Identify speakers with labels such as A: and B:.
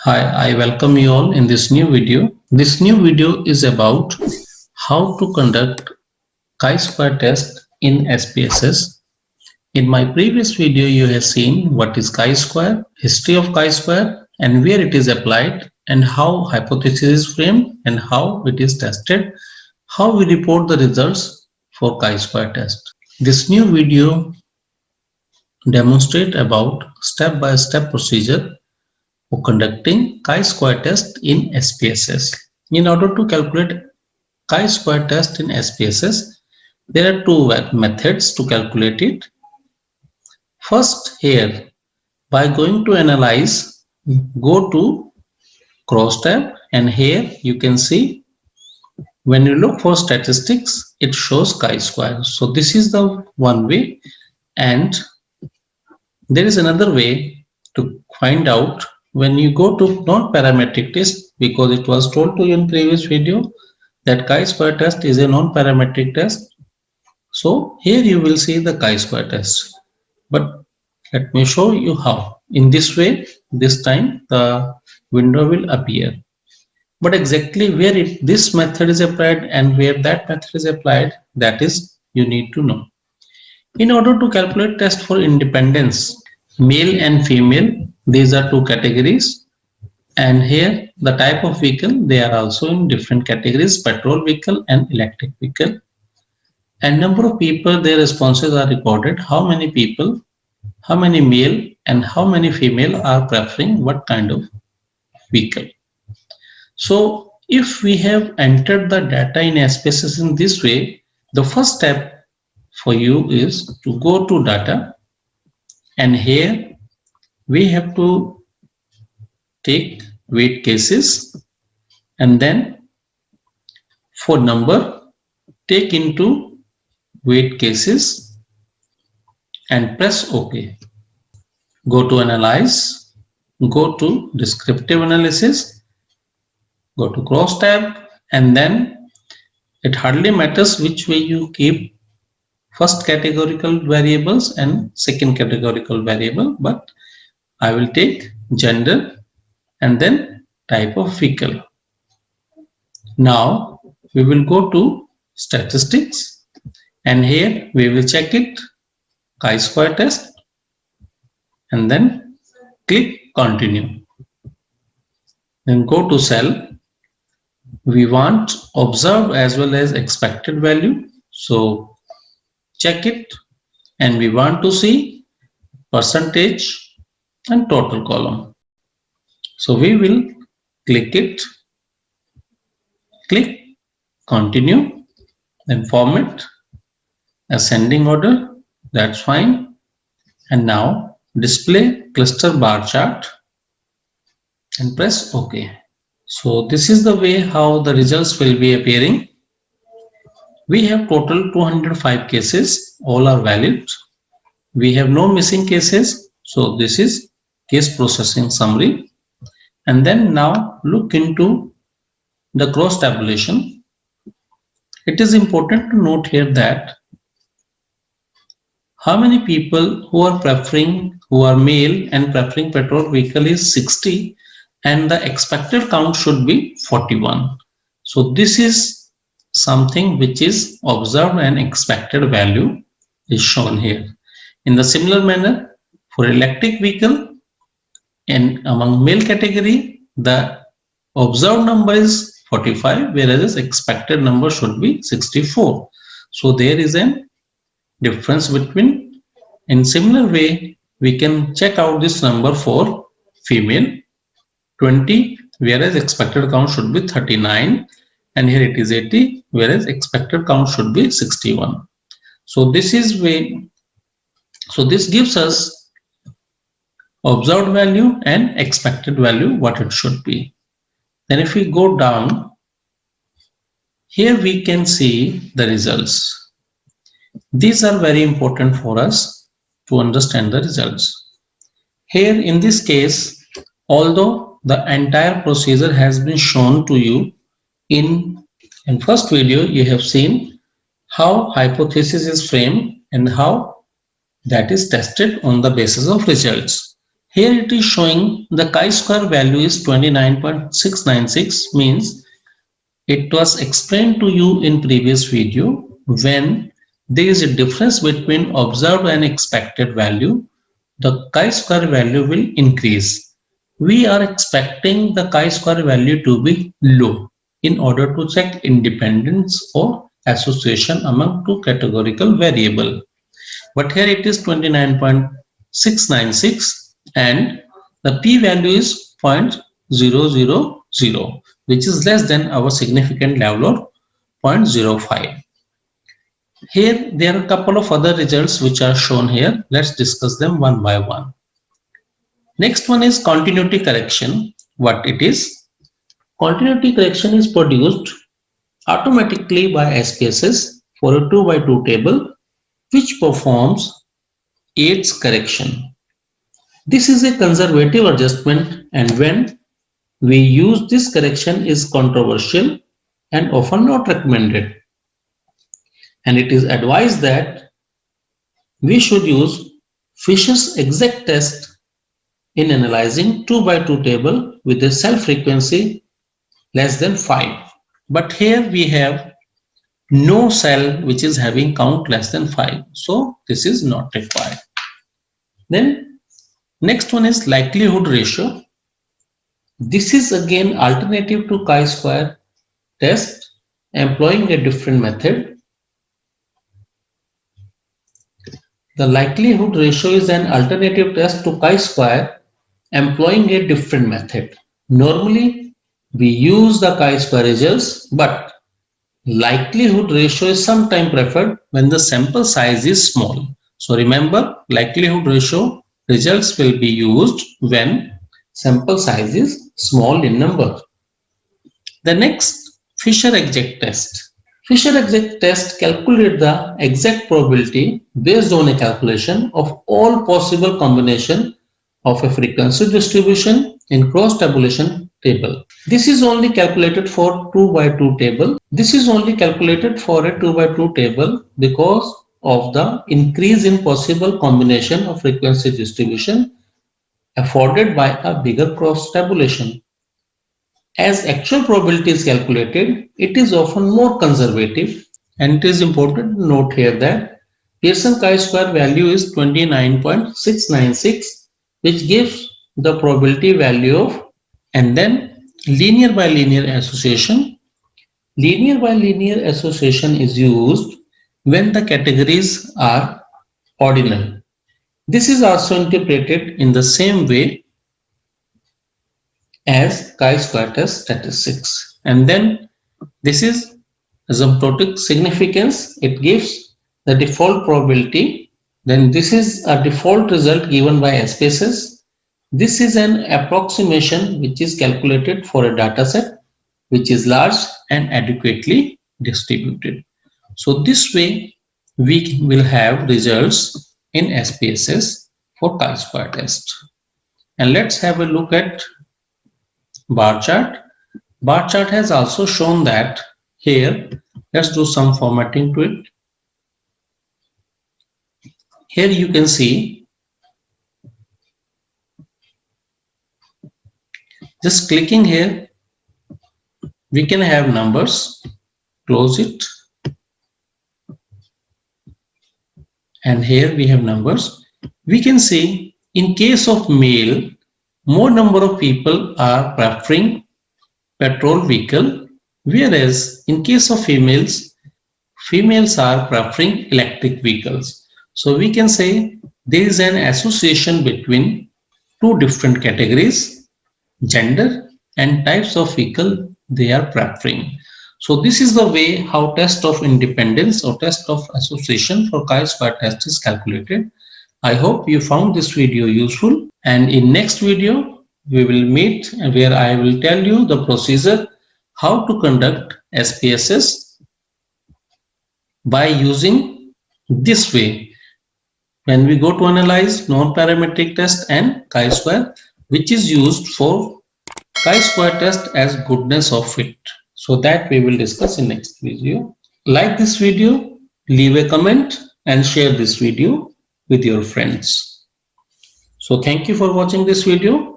A: Hi, I welcome you all in this new video. This new video is about how to conduct chi-square test in SPSS. In my previous video, you have seen what is chi-square, history of chi-square, and where it is applied, and how hypothesis is framed, and how it is tested, how we report the results for chi-square test. This new video demonstrates about step-by-step procedure for conducting chi-square test in SPSS. In order to calculate chi-square test in SPSS, there are two methods to calculate it. First, here, by going to analyze, go to cross tab, and here you can see when you look for statistics, it shows chi-square. So this is the one way, and there is another way to find out when you go to non-parametric test, because it was told to you in previous video that chi-square test is a non-parametric test. So here you will see the chi-square test. But let me show you how. In this way, this time the window will appear. But exactly where this method is applied and where that method is applied, that is you need to know. In order to calculate test for independence, male and female, these are two categories, and here the type of vehicle, they are also in different categories: petrol vehicle and electric vehicle, and number of people, their responses are recorded, how many people, how many male and how many female are preferring what kind of vehicle. So if we have entered the data in SPSS in this way, the first step for you is to go to data, and here we have to take weight cases, and then for number take into weight cases and press OK. Go to analyze, go to descriptive analysis, go to cross tab, and then it hardly matters which way you keep first categorical variables and second categorical variable, but I will take gender and then type of vehicle. Now we will go to statistics, and here we will check it, chi-square test, and then click continue. Then go to cell. We want observed as well as expected value, so check it, and we want to see percentage and total column. So we will click it, click continue, then format ascending order, that's fine, and now display cluster bar chart and press OK. So this is the way how the results will be appearing. We have total 205 cases, all are valid. We have no missing cases, so this is case processing summary. And then now look into the cross tabulation. It is important to note here that how many people who are preferring, who are male and preferring petrol vehicle is 60, and the expected count should be 41. So this is something which is observed and expected value is shown here. In the similar manner, for electric vehicle and among male category, the observed number is 45, whereas expected number should be 64. So there is a difference between. In similar way, we can check out this number for female, 20, whereas expected count should be 39, and here it is 80, whereas expected count should be 61. So this is way. So this gives us observed value and expected value, what it should be. Then if we go down, here we can see the results. These are very important for us to understand the results. Here in this case, although the entire procedure has been shown to you in first video, you have seen how hypothesis is framed and how that is tested on the basis of results. Here it is showing the chi-square value is 29.696, means it was explained to you in previous video. When there is a difference between observed and expected value, the chi-square value will increase. We are expecting the chi-square value to be low in order to check independence or association among two categorical variable. But here it is 29.696 and the p-value is 0.000, which is less than our significant level of 0.05. Here there are a couple of other results which are shown here. Let's discuss them one by one. Next one is continuity correction. What it is? Continuity correction is produced automatically by SPSS for a 2 by 2 table which performs aids correction. This is a conservative adjustment, and when we use this correction is controversial and often not recommended. And it is advised that we should use Fisher's exact test in analyzing 2 by 2 table with a cell frequency less than 5. But here we have no cell which is having count less than 5. So this is not required. Then next one is likelihood ratio. This is again alternative to chi-square test employing a different method. The likelihood ratio is an alternative test to chi-square employing a different method. Normally we use the chi-square results, but likelihood ratio is sometimes preferred when the sample size is small. So remember, likelihood ratio results will be used when sample size is small in number. The next, Fisher exact test. Fisher exact test calculates the exact probability based on a calculation of all possible combination of a frequency distribution in cross tabulation table. This is only calculated for 2 by 2 table. This is only calculated for a 2 by 2 table because of the increase in possible combination of frequency distribution afforded by a bigger cross tabulation. As actual probability is calculated, it is often more conservative, and it is important to note here that Pearson chi-square value is 29.696, which gives the probability value of, and then linear by linear association. Linear by linear association is used when the categories are ordinal. This is also interpreted in the same way as chi-square test statistics. And then this is asymptotic significance. It gives the default probability. Then this is a default result given by SPSS. This is an approximation which is calculated for a data set which is large and adequately distributed. So this way we will have results in SPSS for chi-square test. And let's have a look at bar chart. Bar chart has also shown that here, let's do some formatting to it. Here you can see, just clicking here, we can have numbers, close it. And here we have numbers. We can see in case of male, more number of people are preferring petrol vehicle, whereas in case of females, females are preferring electric vehicles. So we can say there is an association between two different categories, gender and types of vehicle they are preferring. So this is the way how test of independence or test of association for chi-square test is calculated. I hope you found this video useful, and in next video we will meet where I will tell you the procedure how to conduct SPSS by using this way when we go to analyze non-parametric test and chi-square, which is used for chi-square test as goodness of fit. So that we will discuss in next video. Like this video, leave a comment and share this video with your friends. So thank you for watching this video.